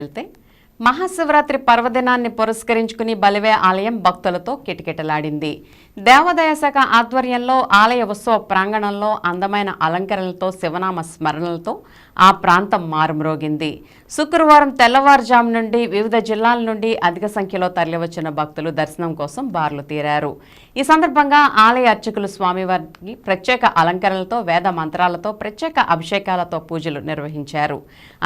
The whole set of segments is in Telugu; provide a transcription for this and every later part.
వెళ్తే మహాశివరాత్రి పర్వదినాన్ని పురస్కరించుకుని బలివే ఆలయం భక్తులతో కిటకిటలాడింది. దేవాదాయ శాఖ ఆధ్వర్యంలో ఆలయ ఉత్సవ ప్రాంగణంలో అందమైన అలంకరణలతో శివనామ స్మరణలతో ఆ ప్రాంతం మారుమ్రోగింది. శుక్రవారం తెల్లవారుజాము నుండి వివిధ జిల్లాల నుండి అధిక సంఖ్యలో తరలివచ్చిన భక్తులు దర్శనం కోసం బారులు తీరారు. ఈ సందర్భంగా ఆలయ అర్చకులు స్వామివారికి ప్రత్యేక అలంకరణలతో వేద మంత్రాలతో ప్రత్యేక అభిషేకాలతో పూజలు నిర్వహించారు.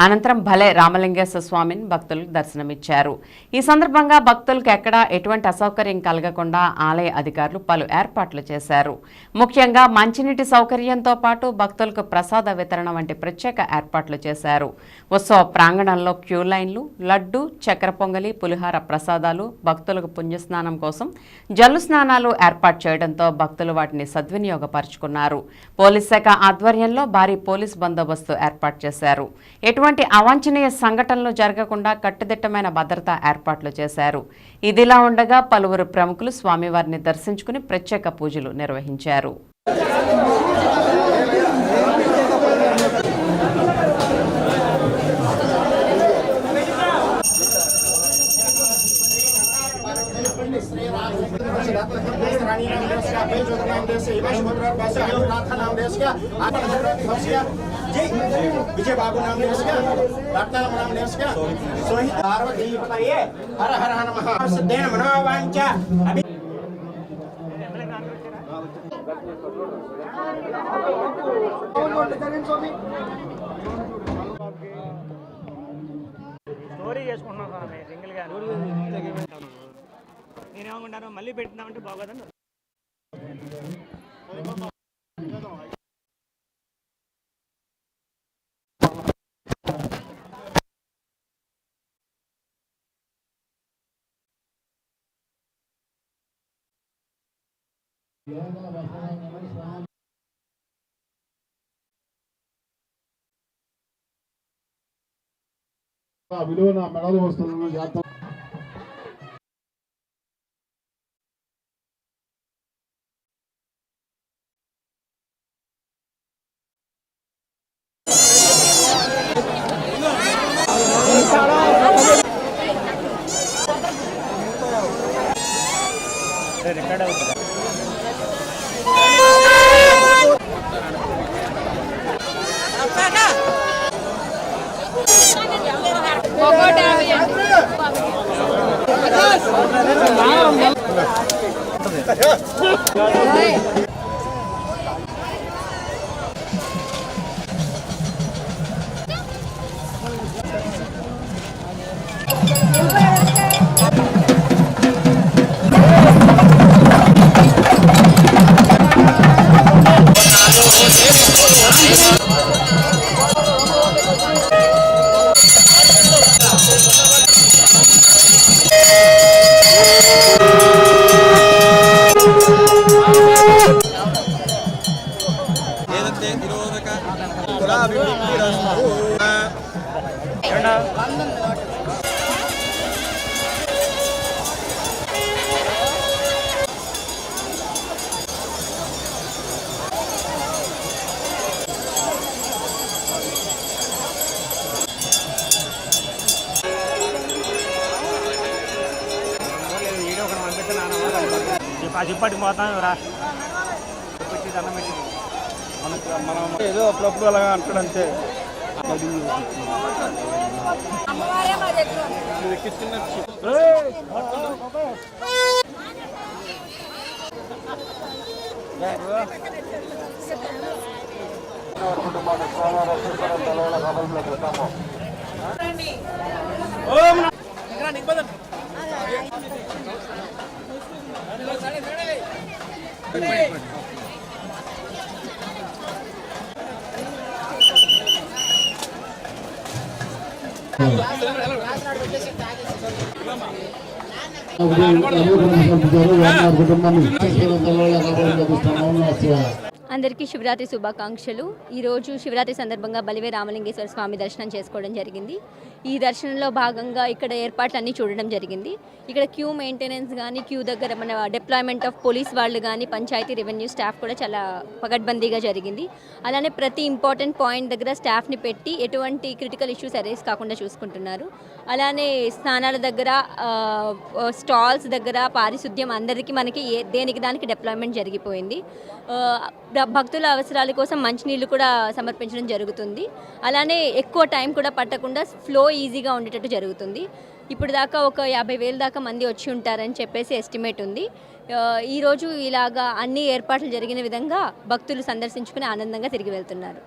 అనంతరం భలే రామలింగేశ్వర స్వామిని భక్తులకు దర్శనమిచ్చారు. ఈ సందర్భంగా భక్తులకు ఎక్కడా ఎటువంటి అసౌకర్యం కలగకుండా ఆలయ అధికారులు పలు ఏర్పాట్లు చేశారు. ముఖ్యంగా మంచినీటి సౌకర్యంతో పాటు భక్తులకు ప్రసాద వితరణ వంటి ప్రత్యేక ఏర్పాట్లు చేశారు. ఉత్సవ ప్రాంగణంలో క్యూ లైన్లు, లడ్డు, చక్కెర పొంగలి, పులిహార ప్రసాదాలు, భక్తులకు పుణ్యస్నానం కోసం జల్లు స్నానాలు ఏర్పాటు చేయడంతో భక్తులు వాటిని సద్వినియోగపరుచుకున్నారు. పోలీస్ శాఖ ఆధ్వర్యంలో భారీ పోలీస్ బందోబస్తు ఏర్పాటు చేశారు. ఎటువంటి అవాంఛనీయ సంఘటనలు జరగకుండా కట్టుదిట్టమైన భద్రతా ఏర్పాట్లు చేశారు. ఇదిలా ఉండగా పలువురు ప్రముఖులు స్వామివారిని దర్శించుకుని ప్రత్యేక పూజలు నిర్వహించారు. विजय बाबू नाम देश का रत्नाम नाम देश का सोहित पार्वती पतये हर हर नमः सिद्धेन मनोवांचा अभी స్టోరీ చేసుకుంటున్నాం స్వామి సింగిల్ గా నేనేమనుకుంటాను మళ్ళీ పెట్టినామంటే బాగోదండి. విలువ నా మెడలు వస్తున్న జాతర రికార్డ్ అవుతుంది. చెప్పటి పోతాం రా పెట్టి దండం పెట్టి మనం ఏదో అప్పుడప్పుడు అలాగా అంటాడంతే. అందరికీ శివరాత్రి శుభాకాంక్షలు. ఈరోజు శివరాత్రి సందర్భంగా బలివే రామలింగేశ్వర స్వామి దర్శనం చేసుకోవడం జరిగింది. ఈ దర్శనంలో భాగంగా ఇక్కడ ఏర్పాట్లన్నీ చూడడం జరిగింది. ఇక్కడ క్యూ మెయింటెనెన్స్ కానీ, క్యూ దగ్గర మన డిప్లాయ్మెంట్ ఆఫ్ పోలీస్ వాళ్ళు కానీ, పంచాయతీ రెవెన్యూ స్టాఫ్ కూడా చాలా పకడ్బందీగా జరిగింది. అలానే ప్రతి ఇంపార్టెంట్ పాయింట్ దగ్గర స్టాఫ్ని పెట్టి ఎటువంటి క్రిటికల్ ఇష్యూస్ అరేస్ కాకుండా చూసుకుంటున్నారు. అలానే స్నానాల దగ్గర, స్టాల్స్ దగ్గర పారిశుద్ధ్యం అందరికీ మనకి దేనికి దానికి డిప్లాయ్మెంట్ జరిగిపోయింది. భక్తుల అవసరాల కోసం మంచినీళ్ళు కూడా సమర్పించడం జరుగుతుంది. అలానే ఎక్కువ టైం కూడా పట్టకుండా ఫ్లో ఈజీగా ఉండేటట్టు జరుగుతుంది. ఇప్పుడు దాకా ఒక 50,000 దాకా మంది వచ్చి ఉంటారని చెప్పేసి ఎస్టిమేట్ ఉంది. ఈరోజు ఇలాగా అన్ని ఏర్పాట్లు జరిగిన విధంగా భక్తులు సందర్శించుకుని ఆనందంగా తిరిగి వెళ్తున్నారు.